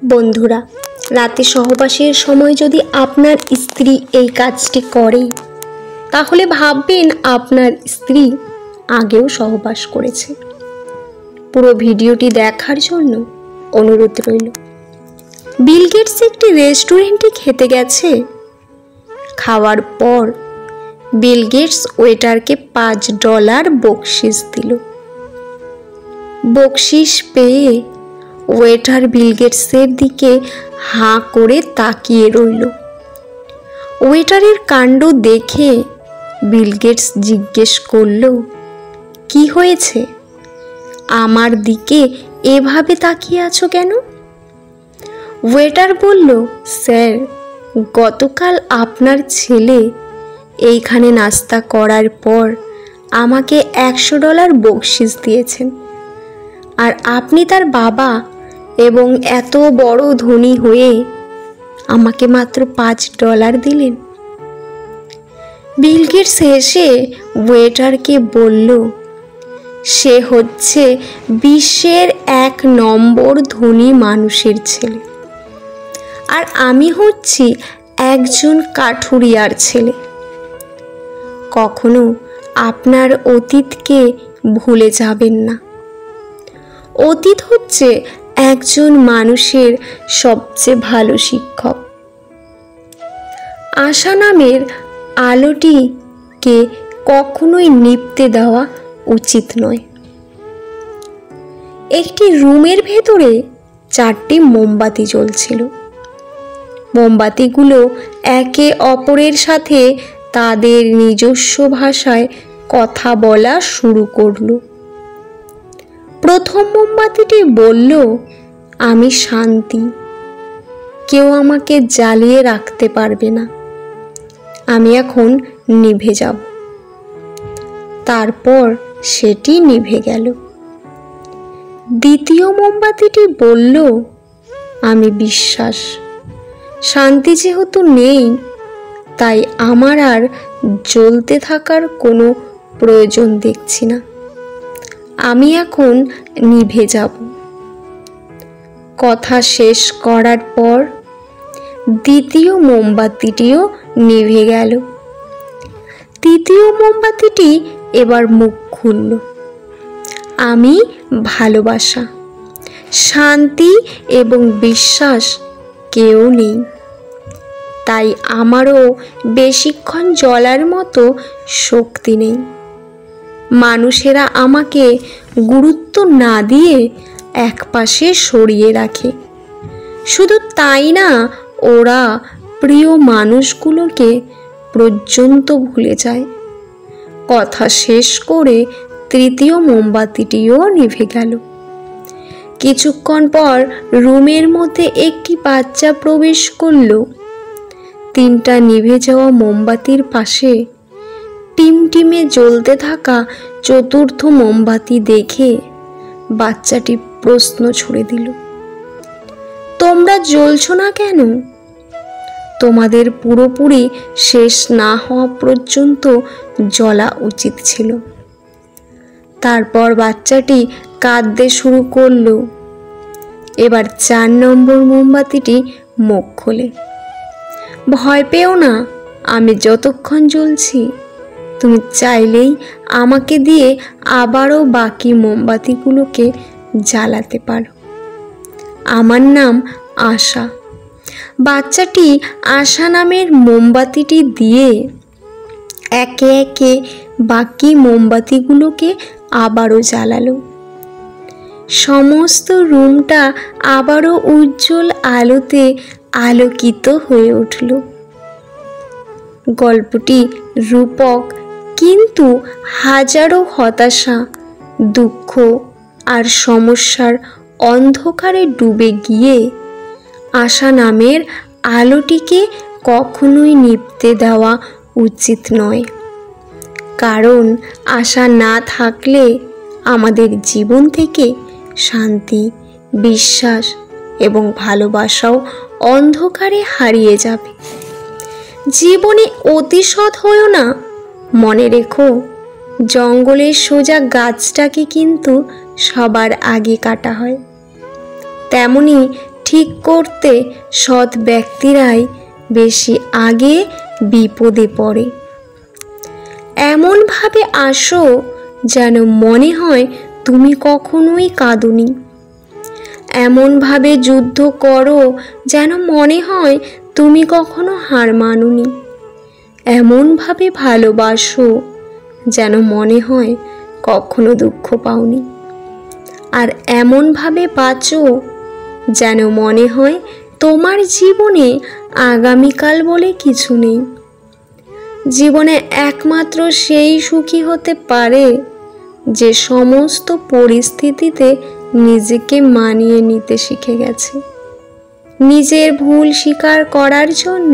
বন্ধুরা, রাতে সহবাসের সময় যদি আপনার স্ত্রী এই কাজটি করে, তাহলে ভাববেন আপনার স্ত্রী আগেও সহবাস করেছে। পুরো ভিডিওটি দেখার জন্য অনুরোধ রইল। বিল গেটস একটি রেস্টুরেন্টে খেতে গেছে। খাওয়ার পর বিল গেটস ওয়েটারকে $5 বকশিশ দিল। বকশিশ পেয়ে ওয়েটার বিল গেটসের দিকে হাঁ করে তাকিয়ে রইল। ওয়েটারের কাণ্ড দেখে বিল গেটস জিজ্ঞেস করল, কি হয়েছে? আমার দিকে এভাবে তাকিয়ে আছো কেন? ওয়েটার বলল, স্যার, গতকাল আপনার ছেলে এইখানে নাস্তা করার পর আমাকে $100 বকশিশ দিয়েছেন, আর আপনি তার বাবা এবং এত বড় ধনী হয়ে আমাকে মাত্র $5 দিলেন। বিল গেটস হেসে ওয়েটারকে বলল, সে হচ্ছে বিশ্বের 1 নম্বর ধনী মানুষের ছেলে, আর আমি হচ্ছি একজন কাঠুরিয়ার ছেলে। কখনো আপনার অতীতকে ভুলে যাবেন না। অতীত হচ্ছে একজন মানুষের সবচেয়ে ভালো শিক্ষক। আশা নামের আলোটিকে কখনোই নিভতে দেওয়া উচিত নয়। একটি রুমের ভেতরে 4টি মোমবাতি জ্বলছিল। মোমবাতিগুলো একে অপরের সাথে তাদের নিজস্ব ভাষায় কথা বলা শুরু করলো। প্রথম মোমবাতিটি বলল, আমি শান্তি, কেউ আমাকে জ্বালিয়ে রাখতে পারবে না, আমি এখন নিভে যাব। তারপর সেটি নিভে গেল। দ্বিতীয় মোমবাতিটি বলল, আমি বিশ্বাস, শান্তি যেহেতু নেই, তাই আমার আর জ্বলতে থাকার কোনো প্রয়োজন দেখছি না, আমি এখন নিভে যাব। কথা শেষ করার পর দ্বিতীয় মোমবাতিটিও নিভে গেল। তৃতীয় মোমবাতিটি এবার মুখ খুলল, আমি ভালোবাসা, শান্তি এবং বিশ্বাস কেউ নেই, তাই আমারও বেশিক্ষণ জ্বলার মতো শক্তি নেই। মানুষেরা আমাকে গুরুত্ব না দিয়ে একপাশে সরিয়ে রাখে। শুধু তাই না, ওরা প্রিয় মানুষগুলোকে পর্যন্ত ভুলে যায়। কথা শেষ করে তৃতীয় মোমবাতিটিও নিভে গেল। কিছুক্ষণ পর রুমের মধ্যে একটি বাচ্চা প্রবেশ করল। 3টা নিভে যাওয়া মোমবাতির পাশে টিমটিমে জ্বলতে থাকা 4র্থ মোমবাতি দেখে বাচ্চাটি প্রশ্ন ছুড়ে দিল, তোমরা জ্বলছো না কেন? তোমাদের পুরোপুরি শেষ না হওয়া পর্যন্ত জ্বলা উচিত ছিল। তারপর বাচ্চাটি কাঁদতে শুরু করলো। এবার 4 নম্বর মোমবাতিটি মুখ খোলে, ভয় পেও না, আমি যতক্ষণ জ্বলছি, তুমি চাইলেই আমাকে দিয়ে আবারও বাকি মোমবাতিগুলোকে জ্বালাতে পারো। আমার নাম আশা। বাচ্চাটি আশা নামের মোমবাতিটি দিয়ে একে একে বাকি মোমবাতিগুলোকে আবারও জ্বালালো। সমস্ত রুমটা আবারও উজ্জ্বল আলোতে আলোকিত হয়ে উঠল। গল্পটি রূপক, কিন্তু হাজারো হতাশা, দুঃখ আর সমস্যার অন্ধকারে ডুবে গিয়ে আশা নামের আলোটিকে কখনোই নিভতে দেওয়া উচিত নয়। কারণ আশা না থাকলে আমাদের জীবন থেকে শান্তি, বিশ্বাস এবং ভালোবাসাও অন্ধকারে হারিয়ে যাবে। জীবনে অতিসৎ হয়ো না। মনে রেখো, জঙ্গলের সোজা গাছটাকে কিন্তু সবার আগে কাটা হয়। তেমনি ঠিক করতে সৎ ব্যক্তিরাই বেশি আগে বিপদে পড়ে। এমনভাবে আসো যেন মনে হয় তুমি কখনোই কাঁদোনি। এমনভাবে যুদ্ধ করো যেন মনে হয় তুমি কখনো হার মানোনি। এমনভাবে ভালোবাসো যেন মনে হয় কখনো দুঃখ পাওনি। আর এমনভাবে বাঁচো যেন মনে হয় তোমার জীবনে আগামীকাল বলে কিছু নেই। জীবনে একমাত্র সেই সুখী হতে পারে যে সমস্ত পরিস্থিতিতে নিজেকে মানিয়ে নিতে শিখে গেছে। নিজের ভুল স্বীকার করার জন্য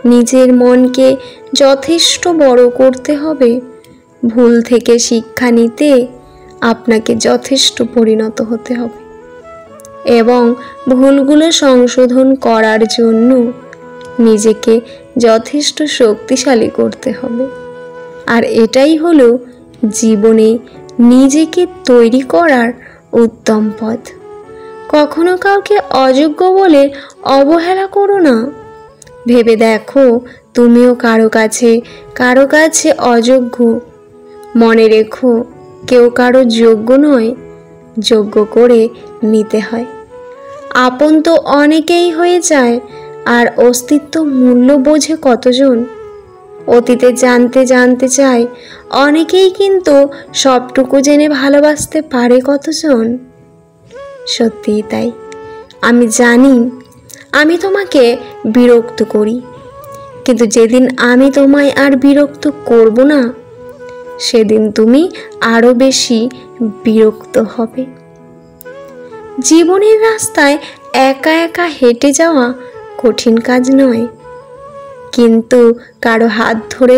নিজের মনকে যথেষ্ট বড় করতে হবে। ভুল থেকে শিক্ষা নিতে আপনাকে যথেষ্ট পরিণত হতে হবে এবং ভুলগুলো সংশোধন করার জন্য নিজেকে যথেষ্ট শক্তিশালী করতে হবে। আর এটাই হলো জীবনে নিজেকে তৈরি করার উত্তম পথ। কখনো কাউকে অযোগ্য বলে অবহেলা করো না। ভেবে দেখো তুমিও কারো কাছে অযোগ্য। মনে রেখো কেউ কারো যোগ্য নয়, যোগ্য করে নিতে হয়। আপন তো অনেকেই হয়ে যায়, আর অস্তিত্ব মূল্য বোঝে কতজন। অতীতে জানতে চায় অনেকেই, কিন্তু সবটুকু জেনে ভালোবাসতে পারে কতজন। সত্যিই তাই। আমি জানি আমি তোমাকে বিরক্ত করি, কিন্তু যেদিন আমি তোমায় আর বিরক্ত করব না, সেদিন তুমি আরো বেশি বিরক্ত হবে। জীবনের রাস্তায় একা একা হেঁটে যাওয়া কঠিন কাজ নয়, কিন্তু কারো হাত ধরে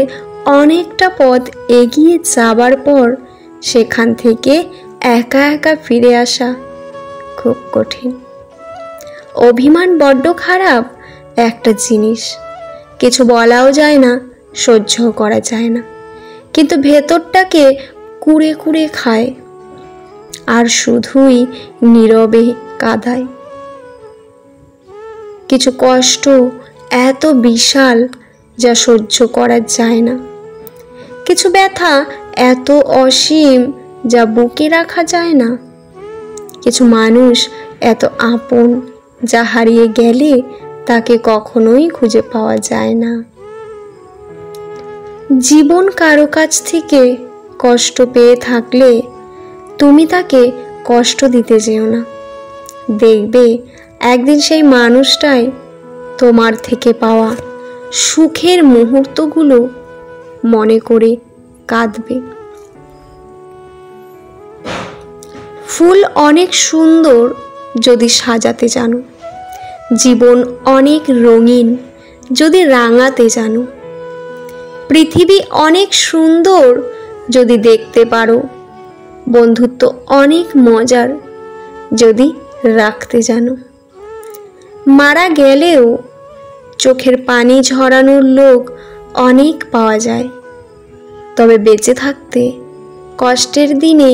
অনেকটা পথ এগিয়ে যাবার পর সেখান থেকে একা একা ফিরে আসা খুব কঠিন। অভিমান বড্ড খারাপ একটা জিনিস। কিছু বলাও যায় না, সহ্যও করা যায় না, কিন্তু ভেতরটাকে কুড়ে কুড়ে খায় আর শুধুই নীরবে কাঁদায়। কিছু কষ্ট এত বিশাল যা সহ্য করা যায় না। কিছু ব্যথা এত অসীম যা বুকে রাখা যায় না। কিছু মানুষ এত আপন যা হারিয়ে গেলে তাকে কখনোই খুঁজে পাওয়া যায় না। জীবন কারো কাছ থেকে কষ্ট পেয়ে থাকলে তুমি তাকে কষ্ট দিতে যেও না। দেখবে একদিন সেই মানুষটাই তোমার থেকে পাওয়া সুখের মুহূর্তগুলো মনে করে কাঁদবে। ফুল অনেক সুন্দর যদি সাজাতে জানো, জীবন অনেক রঙিন যদি রাঙাতে জানো, পৃথিবী অনেক সুন্দর যদি দেখতে পারো, বন্ধুত্ব অনেক মজার যদি রাখতে জানো। মারা গেলেও চোখের পানি ঝরানোর লোক অনেক পাওয়া যায়, তবে বেঁচে থাকতে কষ্টের দিনে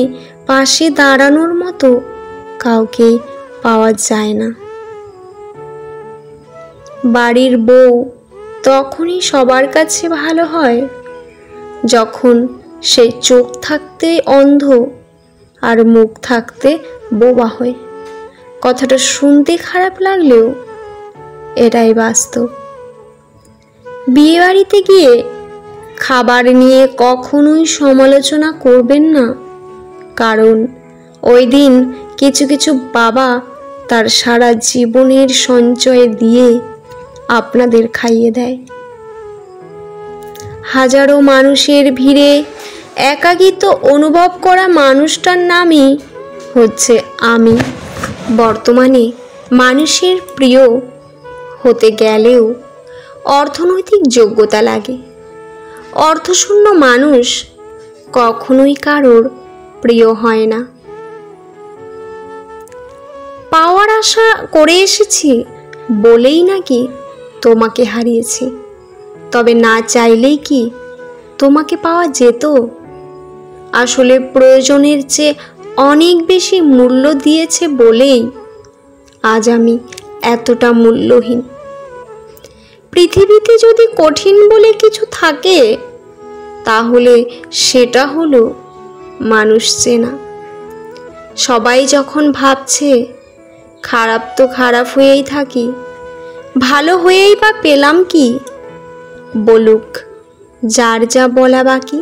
পাশে দাঁড়ানোর মতো কাউকে পাওয়া যায় না। বাড়ির বউ তখনই সবার কাছে ভালো হয় যখন সে চোখ থাকতে অন্ধ আর মুখ থাকতে বোবা হয়। কথাটা শুনতে খারাপ লাগলেও এটাই বাস্তব। বিয়ে বাড়িতে গিয়ে খাবার নিয়ে কখনোই সমালোচনা করবেন না, কারণ ওই দিন কিছু কিছু বাবা তার সারা জীবনের সঞ্চয় দিয়ে আপনাদের খাইয়ে দেয়। হাজারো মানুষের ভিড়ে একাকিত্ব অনুভব করা মানুষটার নামই হচ্ছে আমি। বর্তমানে মানুষের প্রিয় হতে গেলেও অর্থনৈতিক যোগ্যতা লাগে। অর্থশূন্য মানুষ কখনোই কারোর প্রিয় হয় না। পাওয়ার আশা করে এসেছি বলেই নাকি তোমাকে হারিয়েছি, তবে না চাইলেই কি তোমাকে পাওয়া যেত? আসলে প্রয়োজনের চেয়ে অনেক বেশি মূল্য দিয়েছে বলেই আজ আমি এতটা মূল্যহীন। পৃথিবীতে যদি কঠিন বলে কিছু থাকে তাহলে সেটা হলো মানুষ চেনা। সবাই যখন ভাবছে খারাপ তো খারাপ হয়েই থাকি, ভালো হয়েই বা পেলাম কি, বলুক যার যা বলা বাকি।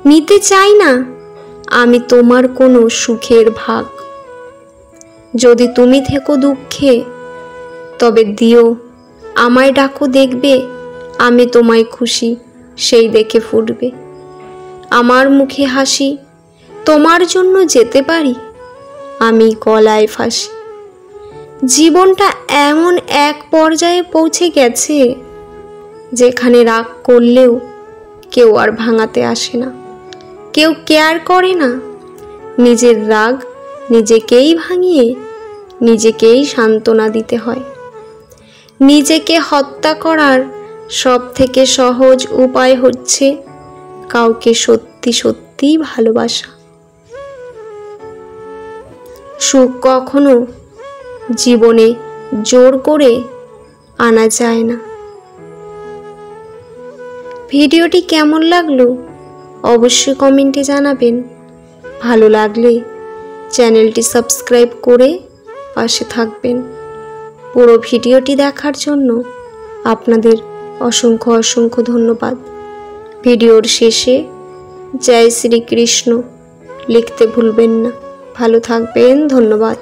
নিতে চাই না আমি তোমার কোনো সুখের ভাগ, যদি তুমি থেকো দুঃখে তবে দিও আমায় ডাকো, দেখবে আমি তোমায় খুশি সেই দেখে ফুটবে। আমার মুখে হাসি তোমার জন্য যেতে পারি আমি গলায় ফাঁসি। জীবনটা এমন এক পর্যায়ে পৌঁছে গেছে যেখানে রাগ করলেও কেউ আর ভাঙাতে আসে না, কেউ কেয়ার করে না। নিজের রাগ নিজেকেই ভাঙিয়ে নিজেকেই সান্ত্বনা দিতে হয়। নিজেকে হত্যা করার সব থেকে সহজ উপায় হচ্ছে কাউকে সত্যি সত্যি ভালোবাসা। সুখ কখনো জীবনে জোর করে আনা যায় না। ভিডিওটি কেমন লাগলো অবশ্যই কমেন্টে জানাবেন। ভালো লাগলে চ্যানেলটি সাবস্ক্রাইব করে পাশে থাকবেন। পুরো ভিডিওটি দেখার জন্য আপনাদের অসংখ্য অসংখ্য ধন্যবাদ। ভিডিওর শেষে জয় শ্রীকৃষ্ণ লিখতে ভুলবেন না। ভালো থাকবেন, ধন্যবাদ।